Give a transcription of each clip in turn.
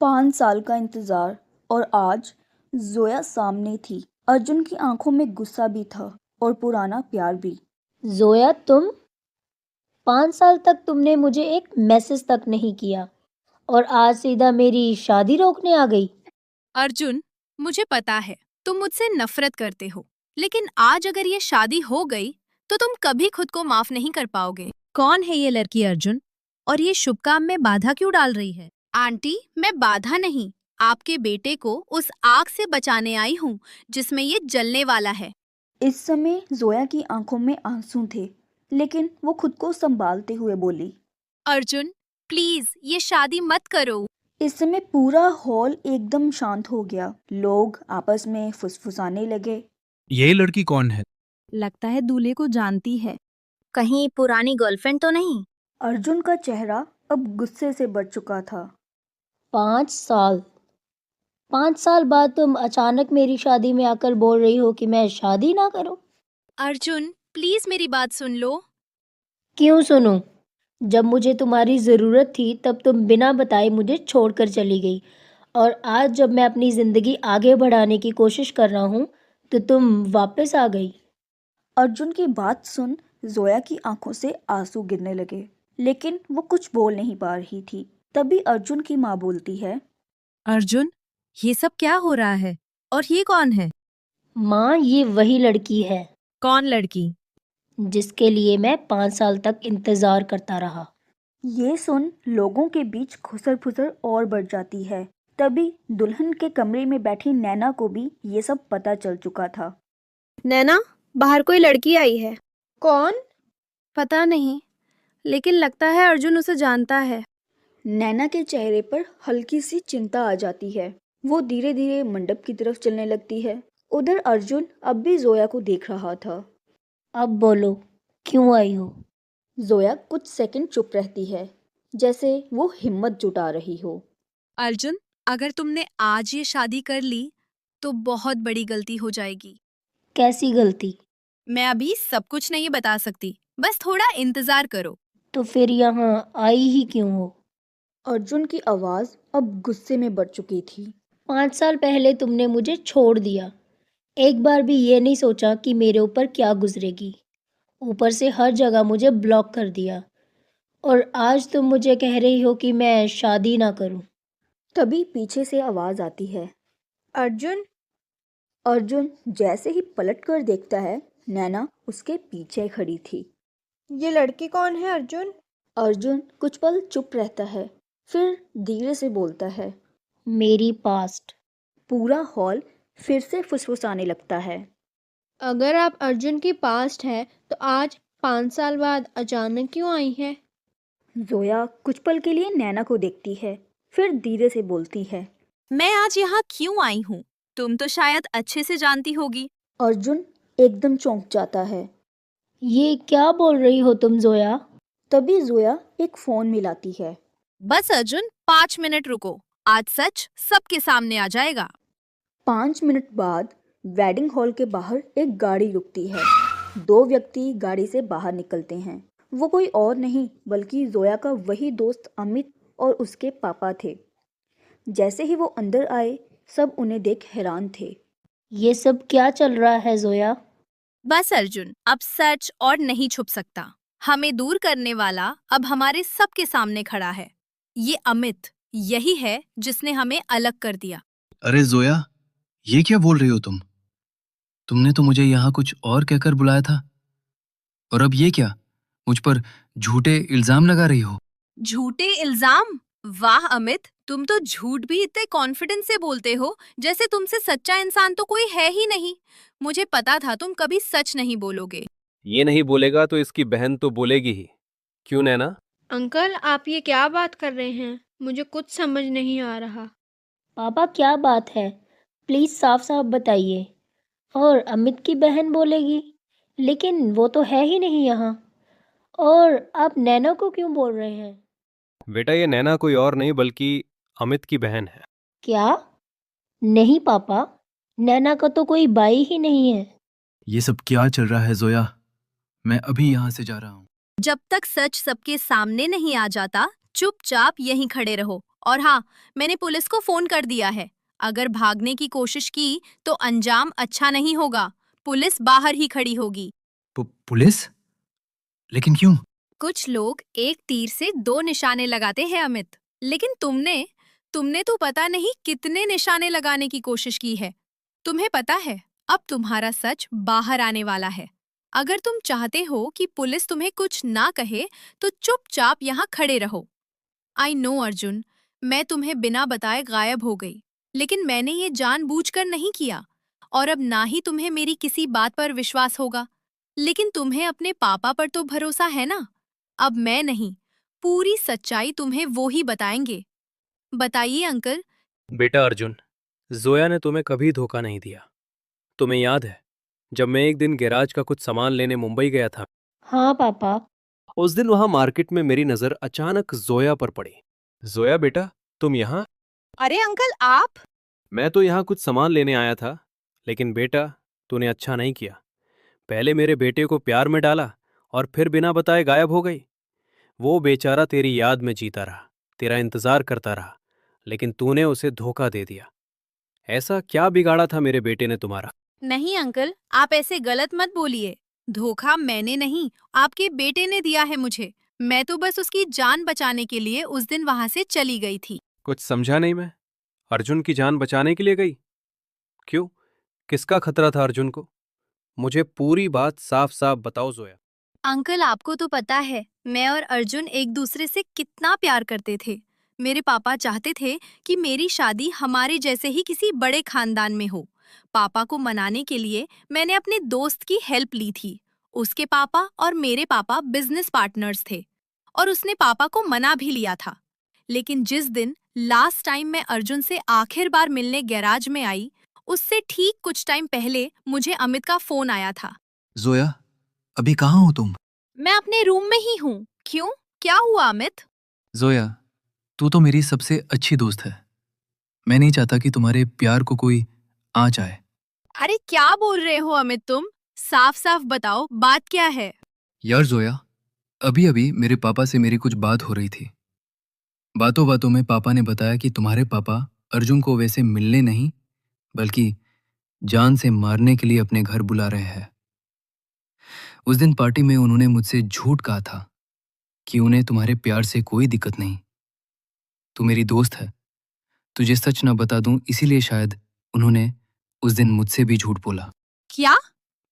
5 साल का इंतजार और आज जोया सामने थी। अर्जुन की आंखों में गुस्सा भी था और पुराना प्यार भी। जोया, तुम 5 साल तक तुमने मुझे एक मैसेज तक नहीं किया और आज सीधा मेरी शादी रोकने आ गई। अर्जुन, मुझे पता है तुम मुझसे नफरत करते हो, लेकिन आज अगर ये शादी हो गई तो तुम कभी खुद को माफ नहीं कर पाओगे। कौन है ये लड़की अर्जुन? और ये शुभ काम में बाधा क्यों डाल रही है? आंटी, मैं बाधा नहीं, आपके बेटे को उस आग से बचाने आई हूँ जिसमें ये जलने वाला है। इस समय जोया की आंखों में आंसू थे, लेकिन वो खुद को संभालते हुए बोली। अर्जुन, प्लीज ये शादी मत करो। इस समय पूरा हॉल एकदम शांत हो गया। लोग आपस में फुसफुसाने लगे। ये लड़की कौन है? लगता है दूल्हे को जानती है। कहीं पुरानी गर्लफ्रेंड तो नहीं? अर्जुन का चेहरा अब गुस्से से भर चुका था। 5 साल 5 साल बाद तुम अचानक मेरी शादी में आकर बोल रही हो कि मैं शादी ना करूं। अर्जुन, प्लीज मेरी बात सुन लो। क्यों सुनूं? जब मुझे तुम्हारी ज़रूरत थी तब तुम बिना बताए मुझे छोड़कर चली गई, और आज जब मैं अपनी ज़िंदगी आगे बढ़ाने की कोशिश कर रहा हूँ तो तुम वापस आ गई। अर्जुन की बात सुन जोया की आंखों से आंसू गिरने लगे, लेकिन वो कुछ बोल नहीं पा रही थी। तभी अर्जुन की माँ बोलती है। अर्जुन, ये सब क्या हो रहा है? और ये कौन है? माँ, ये वही लड़की है कौन लड़की? जिसके लिए मैं 5 साल तक इंतज़ार करता रहा। ये सुन लोगों के बीच खुसर फुसर और बढ़ जाती है। तभी दुल्हन के कमरे में बैठी नैना को भी ये सब पता चल चुका था। नैना, बाहर कोई लड़की आई है। कौन? पता नहीं, लेकिन लगता है अर्जुन उसे जानता है। नैना के चेहरे पर हल्की सी चिंता आ जाती है। वो धीरे धीरे मंडप की तरफ चलने लगती है। उधर अर्जुन अब भी जोया को देख रहा था। अब बोलो, क्यों आई हो? जोया कुछ सेकंड चुप रहती है, जैसे वो हिम्मत जुटा रही हो। अर्जुन, अगर तुमने आज ये शादी कर ली तो बहुत बड़ी गलती हो जाएगी। कैसी गलती? मैं अभी सब कुछ नहीं बता सकती, बस थोड़ा इंतजार करो। तो फिर यहाँ आई ही क्यों हो? अर्जुन की आवाज अब गुस्से में बढ़ चुकी थी। 5 साल पहले तुमने मुझे छोड़ दिया, एक बार भी ये नहीं सोचा कि मेरे ऊपर क्या गुजरेगी। ऊपर से हर जगह मुझे ब्लॉक कर दिया, और आज तुम मुझे कह रही हो कि मैं शादी ना करूं। तभी पीछे से आवाज आती है। अर्जुन? अर्जुन जैसे ही पलट कर देखता है, नैना उसके पीछे खड़ी थी। ये लड़की कौन है अर्जुन? अर्जुन कुछ पल चुप रहता है, फिर धीरे से बोलता है। मेरी पास्ट। पूरा हॉल फिर से फुसफुसाने लगता है। अगर आप अर्जुन की पास्ट है तो आज 5 साल बाद अचानक क्यों आई है? जोया कुछ पल के लिए नैना को देखती है, फिर धीरे से बोलती है। मैं आज यहाँ क्यों आई हूँ तुम तो शायद अच्छे से जानती होगी। अर्जुन एकदम चौंक जाता है। ये क्या बोल रही हो तुम जोया? तभी जोया एक फोन मिलाती है। बस अर्जुन, 5 मिनट रुको, आज सच सबके सामने आ जाएगा। 5 मिनट बाद वेडिंग हॉल के बाहर एक गाड़ी रुकती है। 2 व्यक्ति गाड़ी से बाहर निकलते हैं। वो कोई और नहीं बल्कि जोया का वही दोस्त अमित और उसके पापा थे। जैसे ही वो अंदर आए, सब उन्हें देख हैरान थे। ये सब क्या चल रहा है जोया? बस अर्जुन, अब सच और नहीं छुप सकता। हमें दूर करने वाला अब हमारे सबके सामने खड़ा है। ये अमित, यही है जिसने हमें अलग कर दिया। अरे जोया, ये क्या बोल रही हो तुम? तुमने तो मुझे यहाँ कुछ और कहकर बुलाया था, और अब ये क्या? मुझ पर झूठे इल्जाम लगा रही हो। झूठे इल्जाम? वाह अमित, तुम तो झूठ भी इतने कॉन्फिडेंस से बोलते हो जैसे तुमसे सच्चा इंसान तो कोई है ही नहीं। मुझे पता था तुम कभी सच नहीं बोलोगे। ये नहीं बोलेगा तो इसकी बहन तो बोलेगी ही। क्यों नैना? अंकल, आप ये क्या बात कर रहे हैं? मुझे कुछ समझ नहीं आ रहा। पापा, क्या बात है? प्लीज़ साफ साफ बताइए। और अमित की बहन बोलेगी, लेकिन वो तो है ही नहीं यहाँ। और आप नैना को क्यों बोल रहे हैं? बेटा, ये नैना कोई और नहीं बल्कि अमित की बहन है। क्या? नहीं पापा, नैना का तो कोई भाई ही नहीं है। ये सब क्या चल रहा है जोया? मैं अभी यहाँ से जा रहा हूँ। जब तक सच सबके सामने नहीं आ जाता, चुपचाप यहीं खड़े रहो और हाँ, मैंने पुलिस को फोन कर दिया है। अगर भागने की कोशिश की तो अंजाम अच्छा नहीं होगा। पुलिस बाहर ही खड़ी होगी। पुलिस? लेकिन क्यों? कुछ लोग एक तीर से दो निशाने लगाते हैं अमित, लेकिन तुमने तुमने तो पता नहीं कितने निशाने लगाने की कोशिश की है। तुम्हें पता है, अब तुम्हारा सच बाहर आने वाला है। अगर तुम चाहते हो कि पुलिस तुम्हें कुछ ना कहे तो चुपचाप यहाँ खड़े रहो। आई नो अर्जुन, मैं तुम्हें बिना बताए गायब हो गई, लेकिन मैंने ये जानबूझकर नहीं किया और अब ना ही तुम्हें मेरी किसी बात पर विश्वास होगा। लेकिन तुम्हें अपने पापा पर तो भरोसा है ना? अब मैं नहीं, पूरी सच्चाई तुम्हें वो ही बताएंगे। बताइए अंकल। बेटा अर्जुन, जोया ने तुम्हें कभी धोखा नहीं दिया। तुम्हें याद है जब मैं एक दिन गैराज का कुछ सामान लेने मुंबई गया था? हाँ पापा। उस दिन वहां मार्केट में मेरी नजर अचानक जोया पर पड़ी। जोया बेटा, तुम यहाँ? अरे अंकल, आप? मैं तो यहाँ कुछ सामान लेने आया था, लेकिन बेटा तूने अच्छा नहीं किया। पहले मेरे बेटे को प्यार में डाला और फिर बिना बताए गायब हो गई। वो बेचारा तेरी याद में जीता रहा, तेरा इंतजार करता रहा, लेकिन तूने उसे धोखा दे दिया। ऐसा क्या बिगाड़ा था मेरे बेटे ने तुम्हारा? नहीं अंकल, आप ऐसे गलत मत बोलिए। धोखा मैंने नहीं, आपके बेटे ने दिया है मुझे। मैं तो बस उसकी जान बचाने के लिए उस दिन वहां से चली गई थी। कुछ समझा नहीं मैं। अर्जुन की जान बचाने के लिए गई? क्यों? किसका खतरा था अर्जुन को? मुझे पूरी बात साफ साफ बताओ जोया। अंकल, आपको तो पता है मैं और अर्जुन एक दूसरे से कितना प्यार करते थे। मेरे पापा चाहते थे कि मेरी शादी हमारे जैसे ही किसी बड़े खानदान में हो। पापा को मनाने के लिए मैंने अपने दोस्त की हेल्प ली थी। उसके पापा और मेरे पापा बिजनेस पार्टनर्स थे और उसने पापा को मना भी लिया था। लेकिन जिस दिन लास्ट टाइम मैं अर्जुन से आखिर बार मिलने गैराज में आई, उससे ठीक कुछ टाइम पहले मुझे अमित का फोन आया था। जोया, अभी कहाँ हो तुम? मैं अपने रूम में ही हूँ। क्यों, क्या हुआ अमित? जोया, तू तो मेरी सबसे अच्छी दोस्त है। मैं नहीं चाहता कि तुम्हारे प्यार को कोई आँच आए। अरे क्या बोल रहे हो अमित तुम? साफ साफ बताओ, बात क्या है? यार जोया, अभी अभी मेरे पापा से मेरी कुछ बात हो रही थी। बातों बातों में पापा ने बताया कि तुम्हारे पापा अर्जुन को वैसे मिलने नहीं, बल्कि जान से मारने के लिए अपने घर बुला रहे हैं। उस दिन पार्टी में उन्होंने मुझसे झूठ कहा था कि उन्हें तुम्हारे प्यार से कोई दिक्कत नहीं। तू मेरी दोस्त है, तुझे सच ना बता दूं, इसीलिए शायद उन्होंने उस दिन मुझसे भी झूठ बोला। क्या?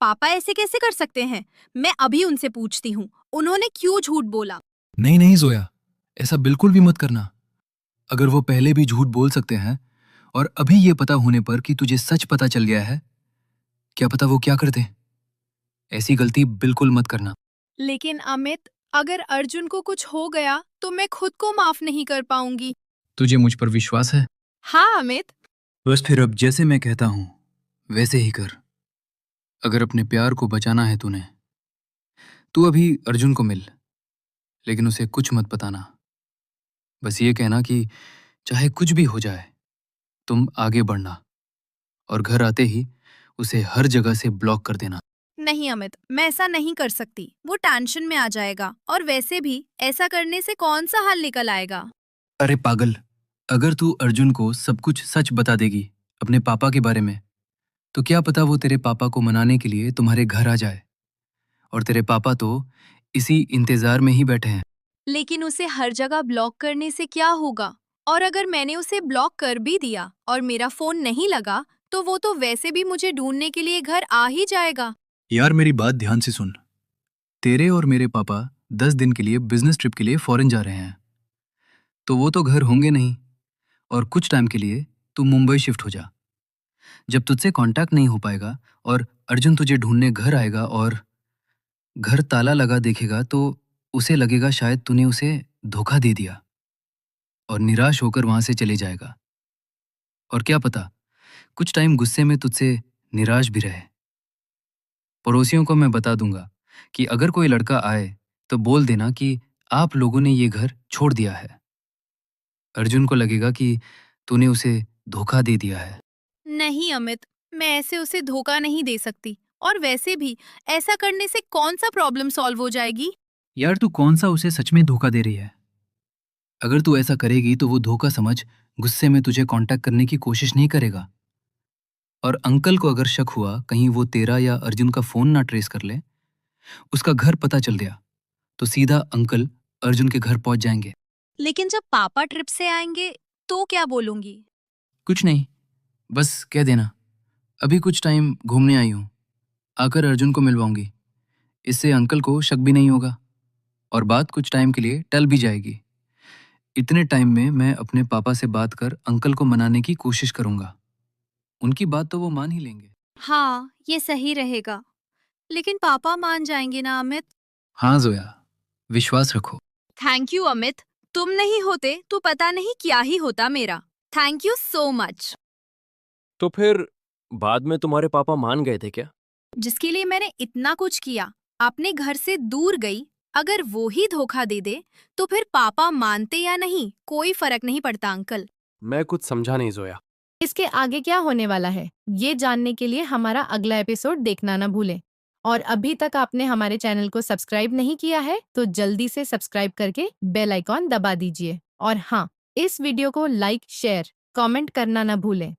पापा ऐसे कैसे कर सकते हैं? मैं अभी उनसे पूछती हूँ, उन्होंने क्यों झूठ बोला। नहीं नहीं जोया, ऐसा बिल्कुल भी मत करना। अगर वो पहले भी झूठ बोल सकते हैं और अभी ये पता होने पर कि तुझे सच पता चल गया है, क्या पता वो क्या कर दे। ऐसी गलती बिल्कुल मत करना। लेकिन अमित, अगर अर्जुन को कुछ हो गया तो मैं खुद को माफ नहीं कर पाऊंगी। तुझे मुझ पर विश्वास है? हाँ अमित। बस फिर अब जैसे मैं कहता हूं वैसे ही कर। अगर अपने प्यार को बचाना है तूने, तू अभी अर्जुन को मिल, लेकिन उसे कुछ मत बताना। बस ये कहना कि चाहे कुछ भी हो जाए, तुम आगे बढ़ना और घर आते ही उसे हर जगह से ब्लॉक कर देना। नहीं अमित, मैं ऐसा नहीं कर सकती। वो टेंशन में आ जाएगा और वैसे भी ऐसा करने से कौन सा हल निकल आएगा। अरे पागल, अगर तू अर्जुन को सब कुछ सच बता देगी अपने पापा के बारे में, तो क्या पता वो तेरे पापा को मनाने के लिए तुम्हारे घर आ जाए। और तेरे पापा तो इसी इंतजार में ही बैठे हैं। लेकिन उसे हर जगह ब्लॉक करने से क्या होगा? और अगर मैंने उसे ब्लॉक कर भी दिया और मेरा फोन नहीं लगा, तो वो तो वैसे भी मुझे ढूंढने के लिए घर आ ही जाएगा। यार मेरी बात ध्यान से सुन। तेरे और मेरे पापा 10 दिन के लिए बिजनेस ट्रिप के लिए फॉरेन जा रहे हैं, तो वो तो घर होंगे नहीं। और कुछ टाइम के लिए तू मुंबई शिफ्ट हो जा। जब तुझसे कांटेक्ट नहीं हो पाएगा और अर्जुन तुझे ढूंढने घर आएगा और घर ताला लगा देखेगा, तो उसे लगेगा शायद तूने उसे धोखा दे दिया और निराश होकर वहां से चले जाएगा। और क्या पता कुछ टाइम गुस्से में तुझसे निराश भी रहे। पड़ोसियों को मैं बता दूंगा कि अगर कोई लड़का आए तो बोल देना कि आप लोगों ने ये घर छोड़ दिया है। अर्जुन को लगेगा कि तूने उसे धोखा दे दिया है। नहीं अमित, मैं ऐसे उसे धोखा नहीं दे सकती। और वैसे भी ऐसा करने से कौन सा प्रॉब्लम सॉल्व हो जाएगी? यार तू कौन सा उसे सच में धोखा दे रही है? अगर तू ऐसा करेगी तो वो धोखा समझ गुस्से में तुझे कांटेक्ट करने की कोशिश नहीं करेगा। और अंकल को अगर शक हुआ कहीं वो तेरा या अर्जुन का फोन ना ट्रेस कर ले, उसका घर पता चल गया, तो सीधा अंकल अर्जुन के घर पहुंच जाएंगे। लेकिन जब पापा ट्रिप से आएंगे तो क्या बोलूंगी? कुछ नहीं, बस कह देना अभी कुछ टाइम घूमने आई हूँ, आकर अर्जुन को मिलवाऊंगी। इससे अंकल को शक भी नहीं होगा और बात कुछ टाइम के लिए टल भी जाएगी। इतने टाइम में मैं अपने पापा से बात कर अंकल को मनाने की कोशिश करूंगा। उनकी बात तो वो मान ही लेंगे। हाँ, ये सही रहेगा। लेकिन पापा मान जाएंगे ना अमित? हाँ जोया, विश्वास रखो। थैंक यू अमित, तुम नहीं होते तो पता नहीं क्या ही होता मेरा। Thank you so much. तो फिर बाद में तुम्हारे पापा मान गए थे क्या? जिसके लिए मैंने इतना कुछ किया, अपने घर से दूर गई, अगर वो ही धोखा दे दे तो फिर पापा मानते या नहीं कोई फर्क नहीं पड़ता अंकल। मैं कुछ समझा नहीं जोया। इसके आगे क्या होने वाला है ये जानने के लिए हमारा अगला एपिसोड देखना ना भूलें। और अभी तक आपने हमारे चैनल को सब्सक्राइब नहीं किया है तो जल्दी से सब्सक्राइब करके बेल आइकॉन दबा दीजिए। और हाँ, इस वीडियो को लाइक, शेयर, कमेंट करना ना भूलें।